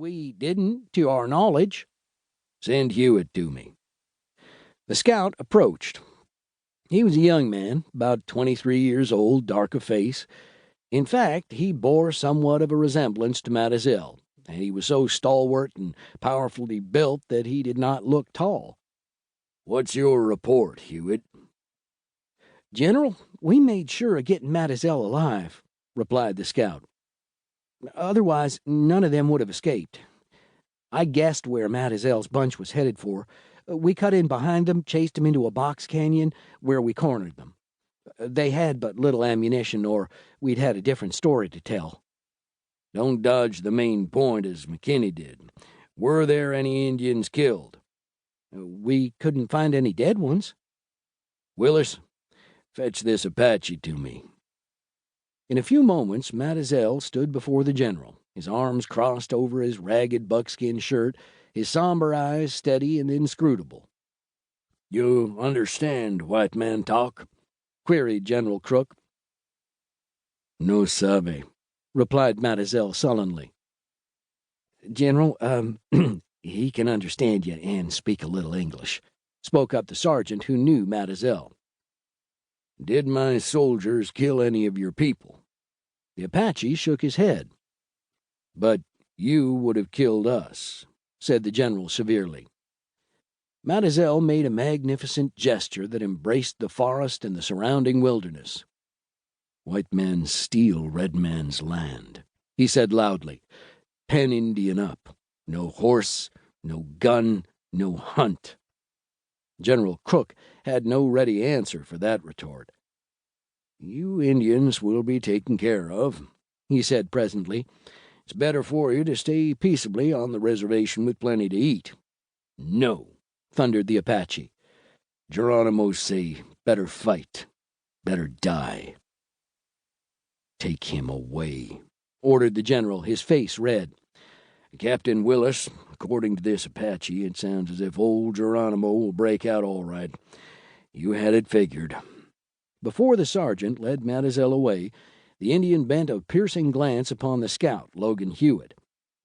We didn't, to our knowledge." "Send Huett to me." The scout approached. He was a young man, about 23 years old, dark of face. In fact, he bore somewhat of a resemblance to Mademoiselle, and he was so stalwart and powerfully built that he did not look tall. "What's your report, Huett?" "General, we made sure of getting Mademoiselle alive," replied the scout. "Otherwise, none of them would have escaped. I guessed where Mademoiselle's bunch was headed for. We cut in behind them, chased them into a box canyon, where we cornered them. They had but little ammunition, or we'd had a different story to tell." "Don't dodge the main point as McKinney did. Were there any Indians killed?" "We couldn't find any dead ones." "Willis, fetch this Apache to me." In a few moments, Mademoiselle stood before the general, his arms crossed over his ragged buckskin shirt, his somber eyes steady and inscrutable. "You understand white man talk?" queried General Crook. "No sabe," replied Mademoiselle sullenly. "General, he can understand you and speak a little English," spoke up the sergeant who knew Mademoiselle. "Did my soldiers kill any of your people?" The Apache shook his head. "But you would have killed us," said the general severely. Mademoiselle made a magnificent gesture that embraced the forest and the surrounding wilderness. "White men steal red man's land," he said loudly. "Pen Indian up. No horse, no gun, no hunt." General Crook had no ready answer for that retort. "You Indians will be taken care of," he said presently. "It's better for you to stay peaceably on the reservation with plenty to eat." "No," thundered the Apache. "Geronimo say better fight, better die." "Take him away," ordered the general, his face red. "Captain Willis, according to this Apache, it sounds as if old Geronimo will break out all right. You had it figured." Before the sergeant led Mademoiselle away, the Indian bent a piercing glance upon the scout, Logan Huett,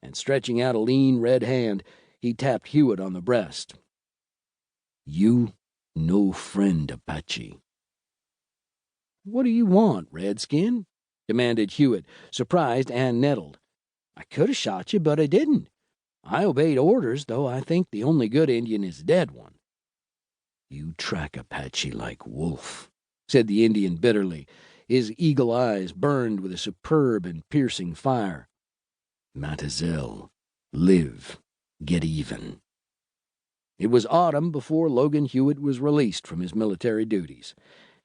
and stretching out a lean red hand, he tapped Huett on the breast. "You no friend, Apache." "What do you want, Redskin?" demanded Huett, surprised and nettled. "I could have shot you, but I didn't. I obeyed orders, though I think the only good Indian is the dead one." "You track Apache like wolf," said the Indian bitterly. His eagle eyes burned with a superb and piercing fire. "Mademoiselle, live, get even." It was autumn before Logan Huett was released from his military duties,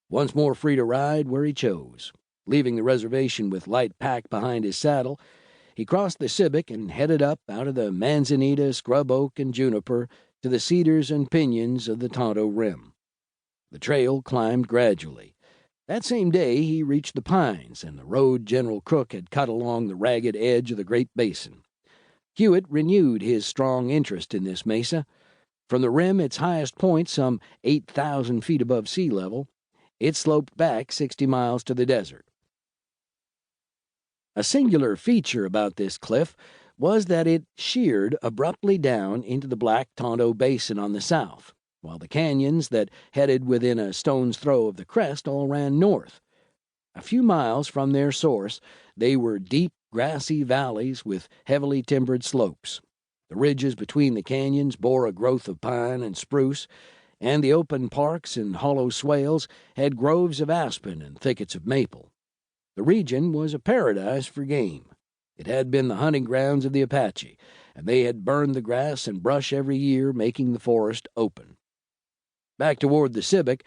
once more free to ride where he chose. Leaving the reservation with light pack behind his saddle, he crossed the Civic and headed up out of the manzanita, scrub oak, and juniper to the cedars and pinyons of the Tonto Rim. The trail climbed gradually. That same day he reached the pines and the road General Crook had cut along the ragged edge of the Great Basin. Huett renewed his strong interest in this mesa. From the rim, its highest point, some 8,000 feet above sea level, it sloped back 60 miles to the desert. A singular feature about this cliff was that it sheered abruptly down into the Black Tonto Basin on the south, while the canyons that headed within a stone's throw of the crest all ran north. A few miles from their source, they were deep, grassy valleys with heavily timbered slopes. The ridges between the canyons bore a growth of pine and spruce, and the open parks and hollow swales had groves of aspen and thickets of maple. The region was a paradise for game. It had been the hunting grounds of the Apache, and they had burned the grass and brush every year, making the forest open. Back toward the Civic,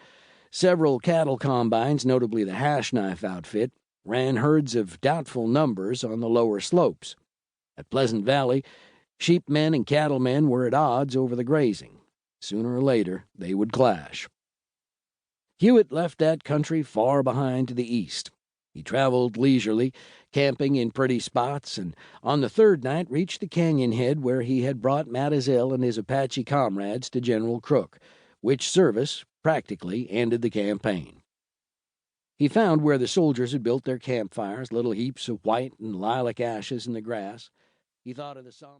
several cattle combines, notably the Hash Knife outfit, ran herds of doubtful numbers on the lower slopes. At Pleasant Valley, sheepmen and cattlemen were at odds over the grazing. Sooner or later, they would clash. Huett left that country far behind to the east. He traveled leisurely, camping in pretty spots, and on the third night reached the canyon head where he had brought Mademoiselle and his Apache comrades to General Crook, which service practically ended the campaign. He found where the soldiers had built their campfires, little heaps of white and lilac ashes in the grass. He thought of the somber